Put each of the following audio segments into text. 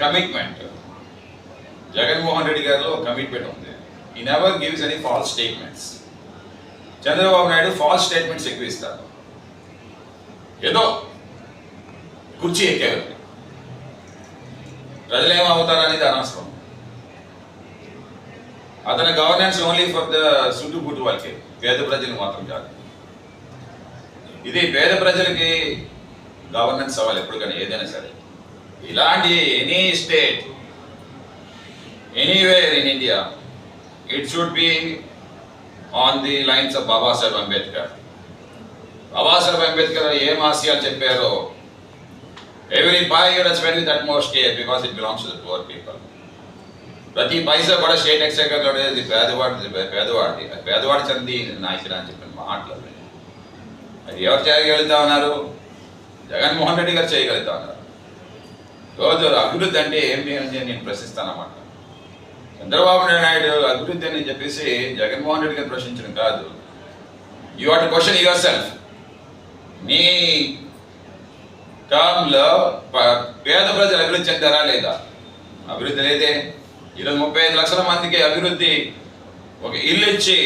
Commitment. Jaganmohan Reddy గారిలో commitment ఉంది. ఈ never gives any false statements. Chandrababu Naidu false statements ఎక్కువ ఇస్తారు. ఏదో కుర్చీ ఎక్కేవారు, ప్రజలు ఏమవుతారు అనేది అనవసరం. అతని గవర్నెన్స్ ఓన్లీ ఫర్ ద చుట్టుపుట్టు వాళ్ళకి, పేద ప్రజలు మాత్రం కాదు. ఇది పేద ప్రజలకి గవర్నెన్స్ అవ్వాలి ఎప్పుడు కానీ, ఏదైనా సరే. ఇలాంటి any state, anywhere in India, it should be on the lines of Babasaheb Ambedkar. Babasaheb Ambedkar ఏం ఆశయాలు చెప్పారో, every bye spend with utmost care because it belongs to the poor people. ప్రతి పైసా కూడా స్టేట్ ఎక్సైకర్లో ఉండేది పేదవాడి చంది నాయకుడు అని చెప్పిన మాటలు. అది ఎవరు చేయగలుగుతా ఉన్నారు? జగన్మోహన్ రెడ్డి గారు చేయగలుగుతా ఉన్నారు. రోజు అభివృద్ధి అంటే ఏమి అని నేను ప్రశ్నిస్తానన్నమాట. చంద్రబాబు నాయుడు అభివృద్ధి అని చెప్పేసి జగన్మోహన్ రెడ్డి గారు ప్రశ్నించడం కాదు. You have to question yourself. మీ టర్మ్లో పేద ప్రజలు అభివృద్ధి చెందారా లేదా? అభివృద్ధి లేదే. ఈరోజు 35 లక్షల మందికి అభివృద్ధి, ఒక ఇల్లు ఇచ్చి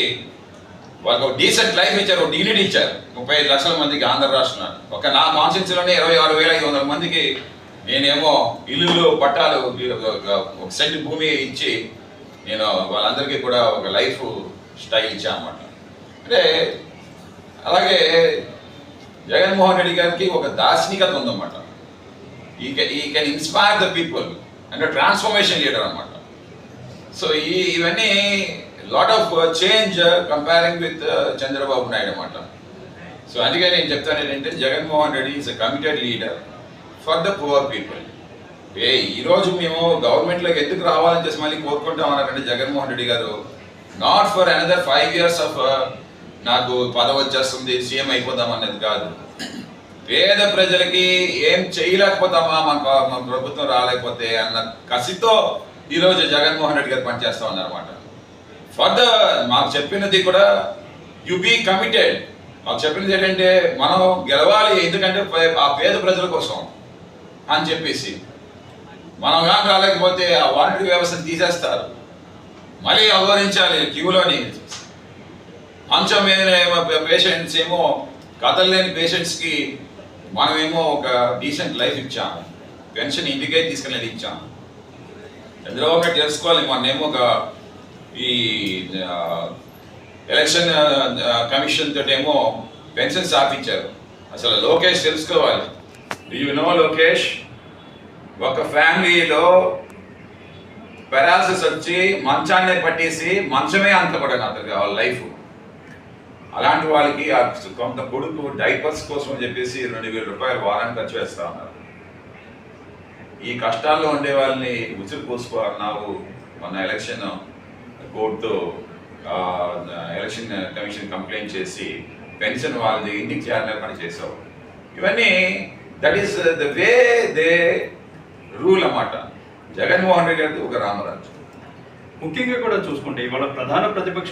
వాళ్ళకి ఒక డీసెంట్ లైఫ్ ఇచ్చారు, ఒక డిగ్నిటీ ఇచ్చారు 35 లక్షల మందికి ఆంధ్ర రాష్ట్రంలో. ఒక నా కాన్స్టిట్యూన్సీలోనే 26,500 మందికి నేనేమో ఇల్లులు పట్టాలు, ఒక సెంట్ భూమి ఇచ్చి నేను వాళ్ళందరికీ కూడా ఒక లైఫ్ స్టైల్ ఇచ్చాను అన్నమాట. అంటే అలాగే జగన్మోహన్ రెడ్డి గారికి ఒక దార్శనికత ఉందన్నమాట. ఈ can inspire the people and transformation leader అన్నమాట. సో ఇవన్నీ lot of change comparing with Chandrababu Naidu అన్నమాట. సో అందుకే నేను చెప్తాను ఏంటంటే, Jaganmohan Reddy is a committed leader for the poor people. ఈరోజు మేము గవర్నమెంట్లోకి ఎందుకు రావాలని చేసి మళ్ళీ కోరుకుంటాం అన్నారంటే జగన్మోహన్ రెడ్డి గారు, not for another 5 years of నాకు పదవి వచ్చేస్తుంది సీఎం అయిపోతాం అన్నది కాదు. పేద ప్రజలకి ఏం చేయలేకపోతామా మన ప్రభుత్వం రాలేకపోతే అన్న కసితో ఈరోజు జగన్మోహన్ రెడ్డి గారు పనిచేస్తా ఉన్నారన్నమాట. మాకు చెప్పినది కూడా యు బీ కమిటెడ్. మాకు చెప్పినది ఏంటంటే మనం గెలవాలి, ఎందుకంటే ఆ పేద ప్రజల కోసం అని చెప్పేసి. మనం కానీ రాలేకపోతే ఆ వాలంటరీ వ్యవస్థను తీసేస్తారు, మళ్ళీ అవహరించాలి క్యూలోని. మంచం మీద పేషెంట్స్ ఏమో, కథలేని పేషెంట్స్కి మనమేమో ఒక డీసెంట్ లైఫ్ ఇచ్చాము, పెన్షన్ ఇంటికే తీసుకెళ్ళి ఇచ్చాము. చంద్రబాబు నాయుడు తెలుసుకోవాలి, మనమేమో ఒక ఈ ఎలక్షన్ కమిషన్ తోటేమో పెన్షన్స్ ఆపించారు. అసలు లోకేష్ తెలుసుకోవాలి. లోకేష్, ఒక ఫ్యామిలీలో పెరాలసిస్ వచ్చి మంచాన్నే పట్టేసి మంచమే అంత కూడా వాళ్ళ లైఫ్. అలాంటి వాళ్ళకి కొంత కొడుకు డైపర్స్ కోసం చెప్పేసి 2,000 రూపాయలు వారానికి ఖర్చు వేస్తా ఉన్నారు. ఈ కష్టాల్లో ఉండే వాళ్ళని ఉసురు పోసుకోవాలన్నావు. మన ఎలక్షన్ కోర్టుతో ఎలక్షన్ కమిషన్ కంప్లైంట్ చేసి పెన్షన్ వాళ్ళది ఇంటికి చేయాలని చేసావు. ఇవన్నీ that is the way they rule అన్నమాట. జగన్మోహన్ రెడ్డి గారిది ఒక రామరాజు. ముఖ్యంగా కూడా చూసుకుంటే ఇవాళ ప్రధాన ప్రతిపక్ష